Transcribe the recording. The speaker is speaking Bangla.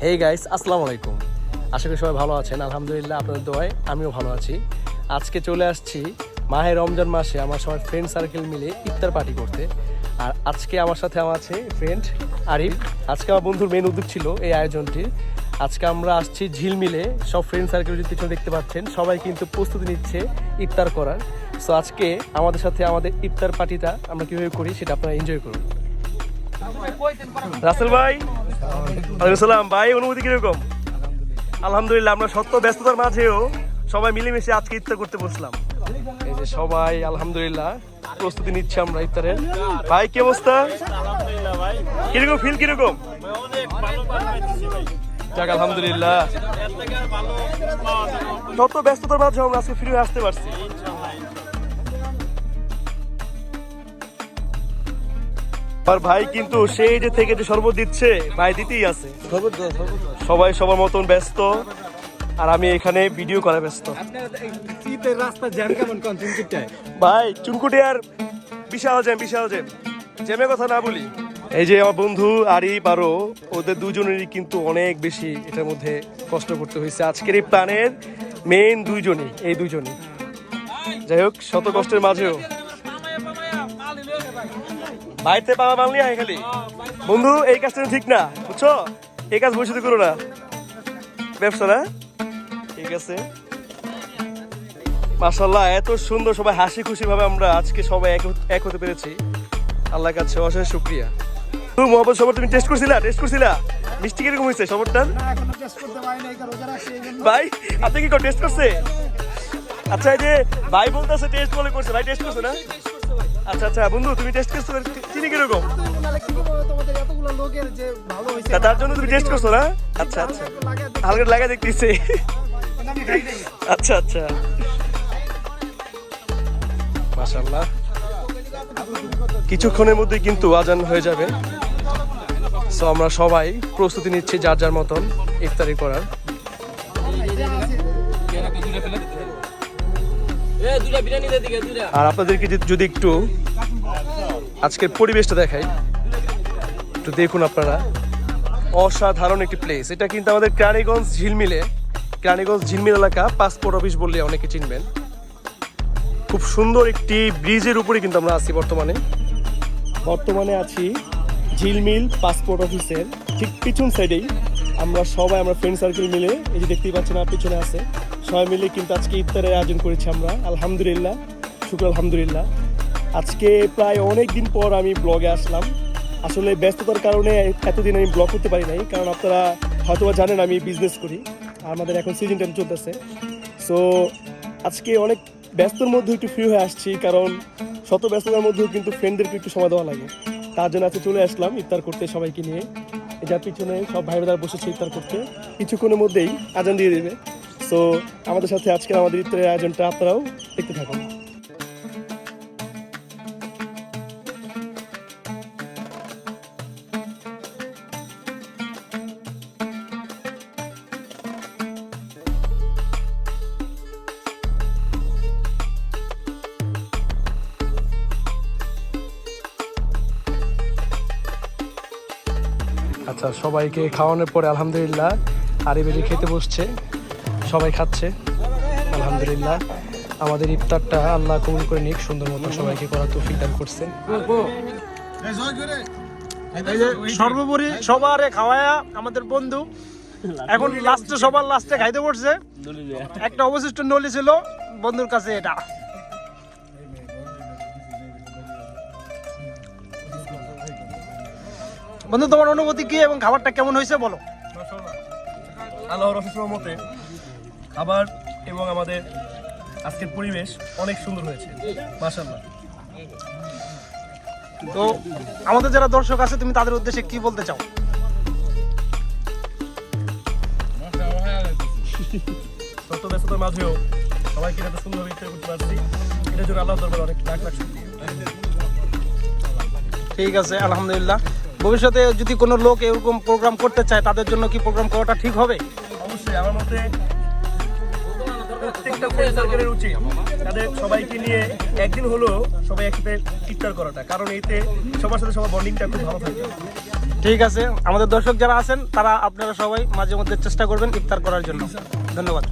হেই গাইস, আসসালামু আলাইকুম। আশা করি সবাই ভালো আছেন। আলহামদুলিল্লাহ, আপনাদের দোয়ায় আমিও ভালো আছি। আজকে চলে আসছি মাহে রমজান মাসে আমার সবাই ফ্রেন্ড সার্কেল মিলে ইফতার পার্টি করতে। আর আজকে আমার সাথে আমার আছে ফ্রেন্ড আরিফ। আজকে আমার বন্ধুর মেন উদ্যোগ ছিল এই আয়োজনটি। আজকে আমরা আসছি ঝিলমিলে, সব ফ্রেন্ড সার্কেল যদি পিছনে দেখতে পাচ্ছেন সবাই কিন্তু প্রস্তুতি নিচ্ছে ইফতার করার। সো আজকে আমাদের সাথে আমাদের ইফতার পার্টিটা আমরা কীভাবে করি সেটা আপনারা এনজয় করুন। রাসেল ভাই, ওয়ালাইকুম ভাই, অনুভূতি কিরকম? আলহামদুলিল্লাহ, আমরা সত্য ব্যস্ততার মাঝেও সবাই মিলেমিশে আজকে ইফতার করতে বসলাম। এই যে সবাই আলহামদুলিল্লাহ প্রস্তুতি নিচ্ছে আমরা ইফতারের। ভাই কি অবস্থা? কিরকম ফিল কিরকম? যাক আলহামদুলিল্লাহ, সত্য ব্যস্ততার মাঝেও আমরা আজকে ফিরে আসতে পারছি। আর ভাই কিন্তু সেই যে থেকে যে শরবত দিচ্ছে, ভাই দিতেই আছে। সবাই সবার মতন ব্যস্ত, আর আমি এখানে ভিডিও করা ব্যস্ত। ভাই চুনকুটে আর বিশাল জ্যাম, জ্যামের কথা না বলি। এই যে আমার বন্ধু আরিফ আরো, ওদের দুজনেরই কিন্তু অনেক বেশি এটার মধ্যে কষ্ট করতে হয়েছে। আজকের এই প্ল্যানের মেইন এই দুজনই। যাই হোক, শত কষ্টের মাঝেও ভাইতে পাওয়া মানলি হয় খালি। বন্ধু এই কাজটা ঠিক না, বুঝছো? এই কাজ ভবিষ্যতে করো না, ব্যবসা না। ঠিক আছে, মাশাআল্লাহ, এত সুন্দর সবাই হাসি খুশি ভাবে আমরা আজকে সবাই এক হতে পেরেছি। আল্লাহর কাছে অশেষ শুকরিয়া। তুমি মোহাম্মদ শরবত তুমি টেস্ট করছিলা? মিষ্টি কিরকম হয়েছে শরবতটা? ভাই আপনি কি টেস্ট করছে? আচ্ছা, এই যে ভাই বলতেছে টেস্ট বলে করছে, ভাই টেস্ট করছে না? আচ্ছা বন্ধু, তুমি টেস্ট করছো, চিনি কিরকম? তার জন্য তুমি টেস্ট করছো না? আচ্ছা হালকা লাগা দেখতেছি। আচ্ছা মাশাআল্লাহ, কিছুক্ষণের মধ্যে কিন্তু আজান হয়ে যাবে। সো আমরা সবাই প্রস্তুতি নিচ্ছি যার যার মতন ইফতারি করার। আর আপনাদেরকে যদি একটু আজকের পরিবেশটা দেখাই, একটু দেখুন আপনারা। অসাধারণ একটি প্লেস এটা, কিন্তু আমাদের কেরানীগঞ্জ ঝিলমিল এলাকা, পাসপোর্ট অফিস বললে অনেকে চিনবেন। খুব সুন্দর একটি ব্রিজের উপরে কিন্তু আমরা আছি বর্তমানে আছি ঝিলমিল পাসপোর্ট অফিসের ঠিক পিছন সাইডেই। আমরা ফ্রেন্ড সার্কেল মিলে, এই যে দেখতেই পাচ্ছেন আর পিছনে আছে, সবাই মিলে কিন্তু আজকে ইফতারের আয়োজন করেছি আমরা। আলহামদুলিল্লাহ, শুকর আলহামদুলিল্লাহ। আজকে প্রায় অনেক দিন পর আমি ব্লগে আসলাম। আসলে ব্যস্ততার কারণে এতদিন আমি ব্লগ করতে পারি নাই, কারণ আপনারা হয়তো জানেন আমি বিজনেস করি, আমাদের এখন সিজন টাইম চলতেছে। সো আজকে অনেক ব্যস্তর মধ্যে একটু ফ্রি হয়ে আসছি, কারণ শত ব্যস্ততার মধ্যেও কিন্তু ফ্রেন্ডদেরকে একটু সময় দেওয়া লাগে। তার জন্য আজকে চলে আসলাম ইফতার করতে সবাইকে নিয়ে। যার পিছনে সব ভাই বোনেরা বসেছে ইফতার করতে, কিছুক্ষণের মধ্যেই আজান দিয়ে দেবে। সো আমাদের সাথে আজকে আমাদের ইফতারের আয়োজনটা আপনারাও দেখতে থাকুন। আচ্ছা, সবাইকে খাওয়ানোর পরে আলহামদুলিল্লাহ আরিবেরি খেতে বসছে, সবাই খাচ্ছে আলহামদুলিল্লাহ। আমাদের ইফতারটা আল্লাহ কবুল করে নিক, সুন্দর মতো সবাইকে করার তৌফিক দান করছে। সর্বোপরি সবার খাওয়ায়া আমাদের বন্ধু এখন সবার লাস্টে খাইতে পড়ছে। একটা অবশিষ্ট নলি ছিল বন্ধুর কাছে, এটা বন্ধু তোমার অনুভূতি কি এবং খাবারটা কেমন হয়েছে বলো? আল্লাহর অশেষ রহমতে খাবার এবং আমাদের আজকের পরিবেশ অনেক সুন্দর হয়েছে, মাশাআল্লাহ। তো আমাদের যারা দর্শক আছে, তুমি তাদের উদ্দেশ্যে কি বলতে চাও? শত ব্যস্ততার মাঝেও সবাইকে এত সুন্দরভাবে ইফতার করতে পারছি, এটার জন্য আল্লাহর দরবারে অনেক লাখ শুকরিয়া। ঠিক আছে, আলহামদুলিল্লাহ। ভবিষ্যতে যদি কোনো লোক এরকম প্রোগ্রাম করতে চায়, তাদের জন্য কি প্রোগ্রাম করাটা ঠিক হবে? অবশ্যই, আমার মতে প্রত্যেকটা ফ্রেন্ড সার্কেলের উচিত তাদের সবাইকে নিয়ে একদিন হলো সবাই একসাথে ইফতার করাটা, কারণ এতে সবার সাথে সবার বন্ডিংটা খুব ভালো থাকবে। ঠিক আছে, আমাদের দর্শক যারা আছেন তারা আপনারা সবাই মাঝে মধ্যে চেষ্টা করবেন ইফতার করার জন্য। ধন্যবাদ।